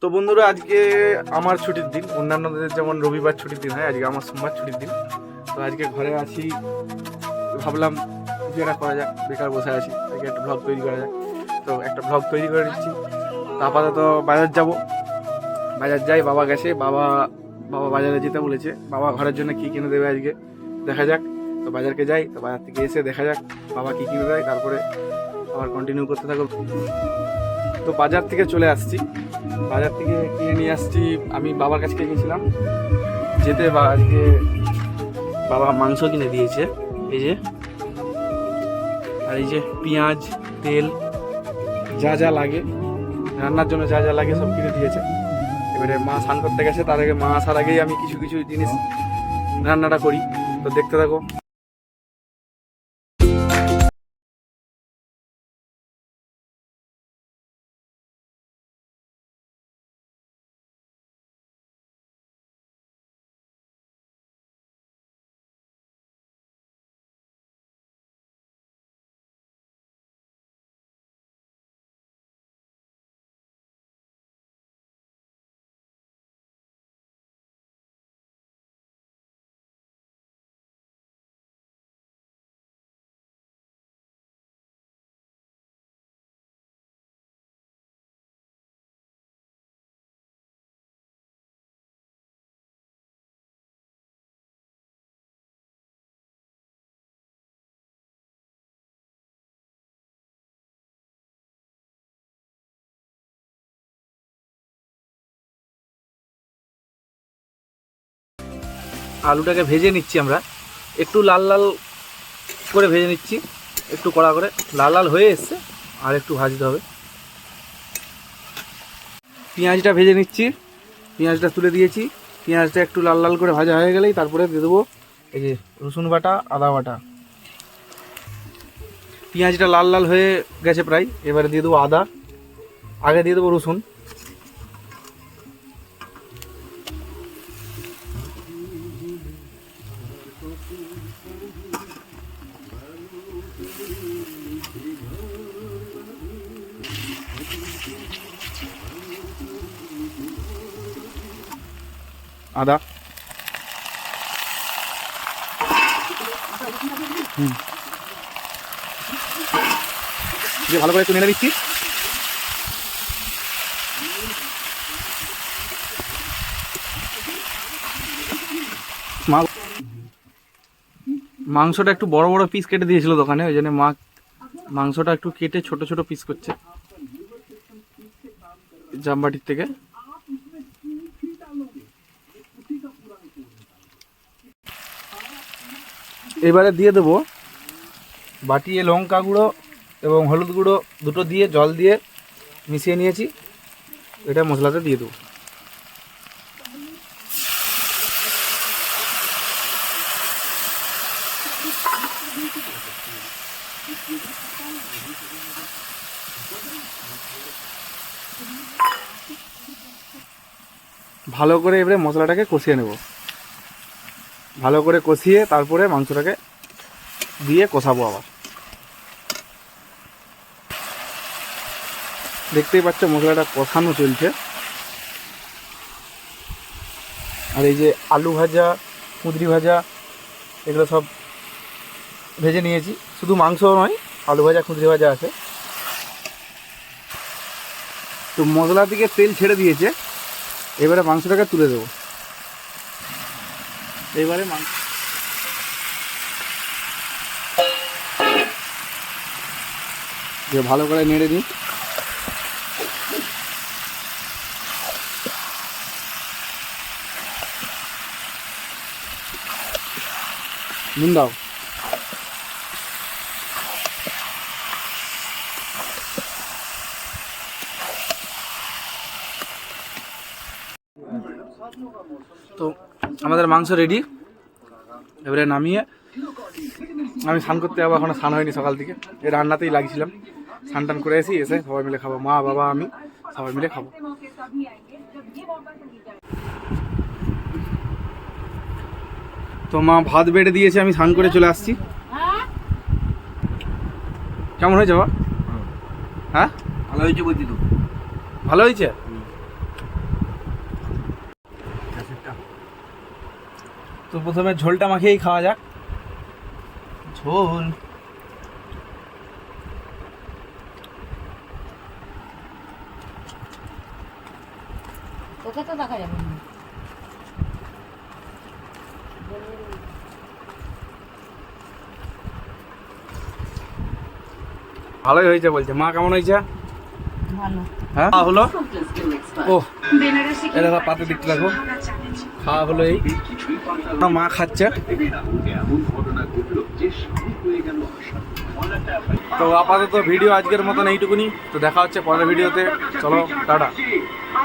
তো বন্ধুরা, আজকে আমার ছুটির দিন। অন্যান্যদের যেমন রবিবার ছুটির দিন হয়, আজকে আমার সোমবার ছুটির দিন। তো আজকে ঘরে আছি, ভাবলাম কিছু একটা করা যাক, বেকার বসে আছি, আজকে একটা ব্লগ তৈরি করা যাক। তো একটা ব্লগ তৈরি করে নিচ্ছি। তো আপাতত বাজার যাব, বাজার যাই। বাবা গেছে, বাবা বাজারে যেতে বলেছে। বাবা ঘরের জন্য কী কিনে দেবে আজকে দেখা যাক। তো বাজারকে যাই, তো বাজার থেকে এসে দেখা যাক বাবা কী কিনে দেয়, তারপরে আবার কন্টিনিউ করতে থাকো। তো বাজার থেকে চলে আসছি, বাজার থেকে কিনে নিয়ে আসছি। আমি বাবার কাছে গেছিলাম যেতে, আজকে বাবা মাংস কিনে দিয়েছে, এই যে, আর এই যে পেঁয়াজ, তেল, যা যা লাগে রান্নার জন্য, যা যা লাগে সব কিনে দিয়েছে। এবারে মা স্নান করতে গেছে, তার আগে মা আসার আগেই আমি কিছু কিছু জিনিস রান্নাটা করি। তো দেখতে থাকো। আলুটাকে ভেজে নিচ্ছি আমরা, একটু লাল লাল করে ভেজে নিচ্ছি, একটু কড়া করে। লাল লাল হয়ে এসছে, আর একটু ভাজতে হবে। পেঁয়াজটা ভেজে নিচ্ছি, পেঁয়াজটা তুলে দিয়েছি। পেঁয়াজটা একটু লাল লাল করে ভাজা হয়ে গেলেই তারপরে দিয়ে দেবো এই যে রসুন বাটা, আদা বাটা। পেঁয়াজটা লাল লাল হয়ে গেছে প্রায়, এবারে দিয়ে দেবো আদা, আগে দিয়ে দেবো রসুন। আদা, ভালো করে একটু নেড়ে দিচ্ছি। মাংসটা একটু বড় বড় পিস কেটে দিয়েছিল দোকানে, ওই জন্য মা মাংসটা একটু কেটে ছোট ছোট পিস করছে জামবাটির থেকে। এবারে দিয়ে দেবো বাটিয়ে লঙ্কা গুঁড়ো এবং হলুদ গুঁড়ো দুটো দিয়ে জল দিয়ে মিশিয়ে নিয়েছি, এটা মশলাতে দিয়ে দেবো। ভালো করে এবারে মশলাটাকে কষিয়ে নেব, ভালো করে কষিয়ে তারপরে মাংসটাকে দিয়ে কষাবো আবার। দেখতেই পাচ্ছ মশলাটা কষানো চলছে। আর এই যে আলু ভাজা, কুঁদরি ভাজা, এগুলো সব ভেজে নিয়েছি। শুধু মাংস নয়, আলু ভাজা, কুঁদরি ভাজা আছে। তো মশলা থেকে তেল ছেড়ে দিয়েছে, এবারে মাংসটাকে তুলে দেবো। এবারে মাংস ভালো করে নেড়ে দিই। নুন দাও। তো আমাদের মাংস রেডি, এবারে নামিয়ে আমি স্নান করতে যাবো। এখনো স্নান হয়নি সকাল থেকে, এই রান্নাতেই লাগছিলাম। স্নান টান করে এসে সবাই মিলে খাবো, মা, বাবা, আমি সবাই মিলে খাবো। তো মা ভাত বেড়ে দিয়েছে, আমি স্নান করে চলে আসছি। কেমন হয়েছে বাবা? হ্যাঁ, ভালো হয়েছে বলছি তো। ভালো হয়েছে। তো প্রথমে ঝোলটা মাখিয়েই খাওয়া যাক। ঝোল ওকে তো দেখা যাবে না। ভালোই হয়েছে বলছে। মা কেমন হয়েছে? ভালো। হ্যাঁ হলো। ও এটা পাতে দিকতে দেখো, খাওয়া হলো। এই মা খাচ্ছে। তো আপাতত ভিডিও আজকের মতন এইটুকুনি। তো দেখা হচ্ছে পরের ভিডিওতে। চলো টাটা।